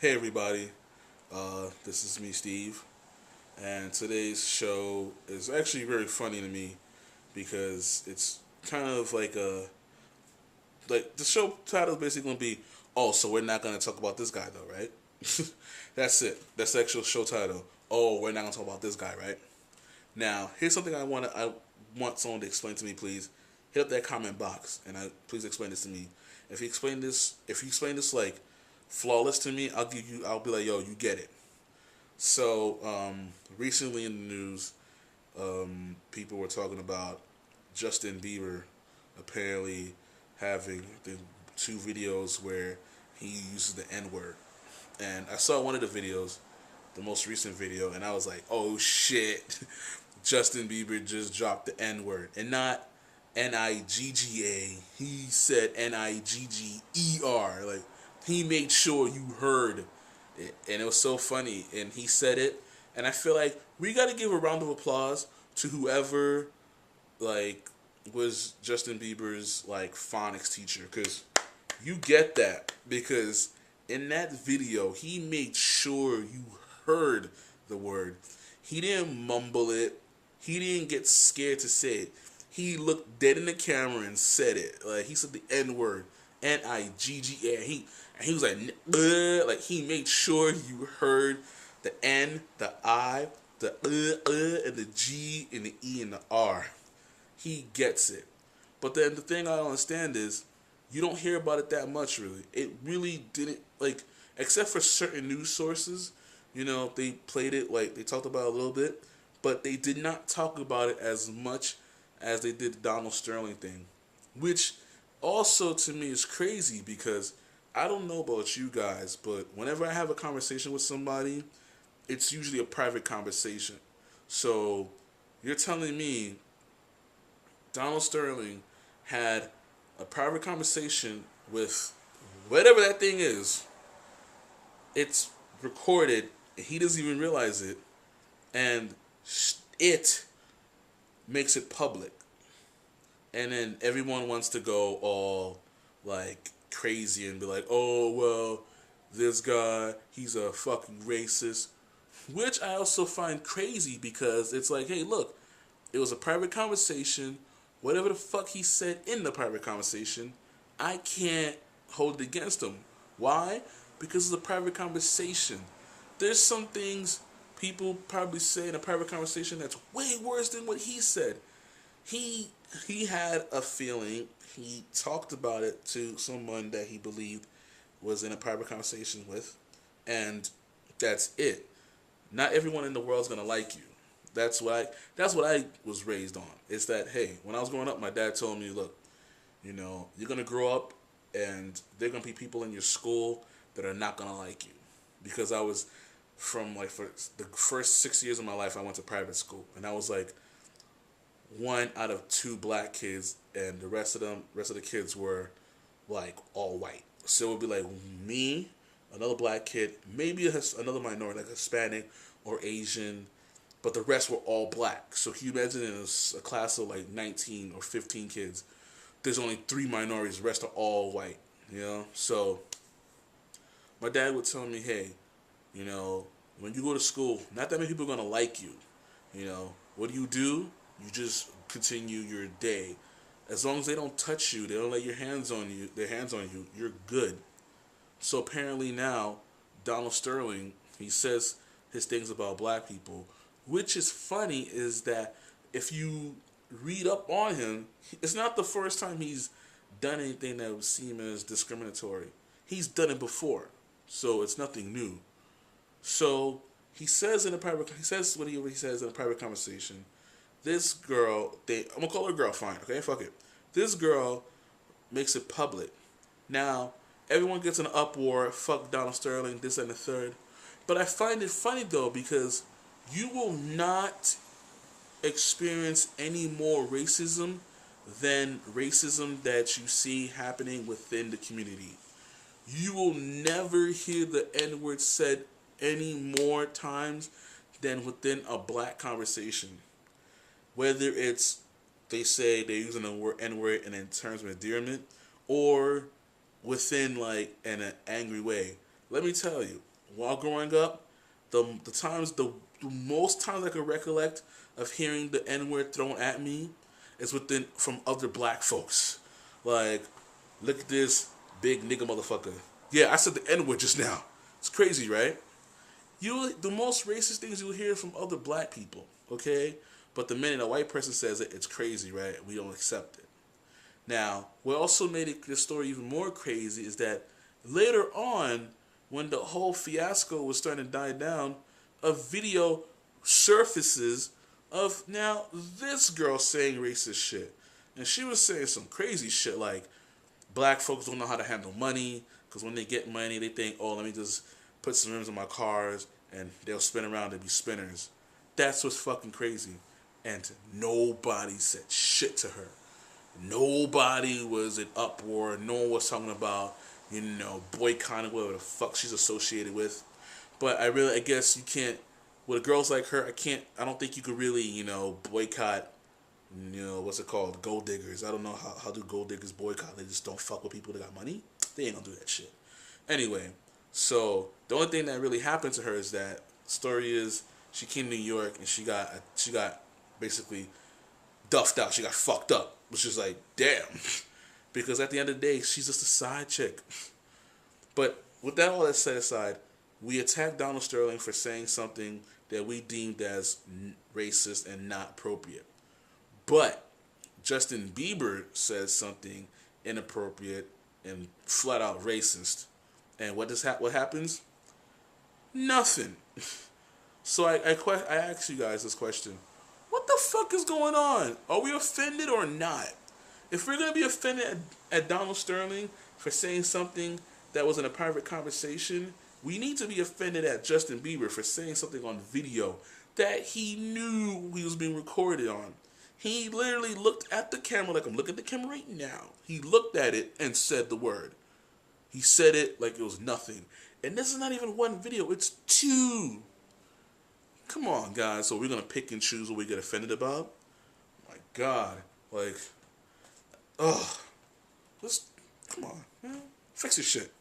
Hey everybody, this is me, Steve, and today's show is actually very funny to me because it's kind of like the show title is basically gonna be, oh, so we're not gonna talk about this guy though, right? That's it. That's the actual show title. Oh, we're not gonna talk about this guy, right? Now, here's something I want someone to explain to me, please. Hit up that comment box and please explain this to me. If you explain this like flawless to me, I'll be like, yo, you get it. So, recently in the news, people were talking about Justin Bieber apparently having the two videos where he uses the N word. And I saw one of the videos, the most recent video, and I was like, oh shit, Justin Bieber just dropped the N word. And not Nigga. He said Nigger. Like, he made sure you heard it. And it was so funny. And he said it. And I feel like we got to give a round of applause to whoever, like, was Justin Bieber's, like, phonics teacher. Because you get that. Because in that video, he made sure you heard the word. He didn't mumble it. He didn't get scared to say it. He looked dead in the camera and said it. Like, he said the N word, Nigga. And he was like he made sure you heard the N, the I, the and the G and the E and the R. He gets it. But then the thing I don't understand is you don't hear about it that much, really. It really didn't, like, except for certain news sources, they played it, like, they talked about it a little bit, but they did not talk about it as much as they did the Donald Sterling thing, which also to me is crazy because I don't know about you guys, but whenever I have a conversation with somebody, it's usually a private conversation. So you're telling me Donald Sterling had a private conversation with whatever that thing is. It's recorded, and he doesn't even realize it, and it makes it public. And then everyone wants to go all like crazy and be like, oh, well, this guy, he's a fucking racist. Which I also find crazy because it's like, hey, look, it was a private conversation. Whatever the fuck he said in the private conversation, I can't hold it against him. Why? Because it's a private conversation. There's some things people probably say in a private conversation that's way worse than what he said. He had a feeling. He talked about it to someone that he believed was in a private conversation with, and that's it. Not everyone in the world is gonna like you. That's what I was raised on. It's that, hey, when I was growing up, my dad told me, look, you're gonna grow up, and there are gonna be people in your school that are not gonna like you, because I was for the first 6 years of my life, I went to private school, and I was like one out of two black kids, and the rest of the kids were like all white. So it would be like me, another black kid, maybe another minority like Hispanic or Asian, but the rest were all black. So can you imagine in a class of like 19 or 15 kids, there's only three minorities, the rest are all white. So my dad would tell me, hey, when you go to school, not that many people are gonna like you. What do? You just continue your day. As long as they don't touch you, they don't lay their hands on you, you're good. So apparently now, Donald Sterling, he says his things about black people, which is funny is that if you read up on him, it's not the first time he's done anything that would seem as discriminatory. He's done it before, so it's nothing new. So he says what he says in a private conversation. This girl, I'm gonna call her girl, fine, okay, fuck it. This girl makes it public. Now, everyone gets an uproar, fuck Donald Sterling, this and the third. But I find it funny though, because you will not experience any more racism than racism that you see happening within the community. You will never hear the N-word said any more times than within a black conversation. Whether it's they say they're using the word N-word in terms of endearment, or within like in an angry way. Let me tell you, while growing up, the most times I can recollect of hearing the N word thrown at me is from other black folks. Like, look at this big nigga motherfucker. Yeah, I said the N word just now. It's crazy, right? The most racist things you'll hear from other black people, okay? But the minute a white person says it, it's crazy, right? We don't accept it. Now, what also made this story even more crazy is that later on, when the whole fiasco was starting to die down, a video surfaces of now this girl saying racist shit. And she was saying some crazy shit like black folks don't know how to handle money because when they get money, they think, oh, let me just put some rims on my cars and they'll spin around and be spinners. That's what's fucking crazy. And nobody said shit to her. Nobody was in uproar. No one was talking about, boycotting whatever the fuck she's associated with. But I guess you can't, with girls like her, I don't think you could really, boycott, what's it called, gold diggers. I don't know how do gold diggers boycott. They just don't fuck with people that got money. They ain't gonna do that shit. Anyway, so the only thing that really happened to her is that story is she came to New York and she got basically duffed out. She got fucked up, which is like, damn. Because at the end of the day, she's just a side chick. But with all that set aside, we attacked Donald Sterling for saying something that we deemed as racist and not appropriate. But Justin Bieber says something inappropriate and flat out racist. And what happens? Nothing. So I ask you guys this question. What the fuck is going on? Are we offended or not? If we're going to be offended at Donald Sterling for saying something that was in a private conversation, we need to be offended at Justin Bieber for saying something on video that he knew he was being recorded on. He literally looked at the camera like I'm looking at the camera right now. He looked at it and said the word. He said it like it was nothing. And this is not even one video, it's two. Come on, guys. So we're going to pick and choose what we get offended about? My God. Like, ugh. Come on, man. Fix your shit.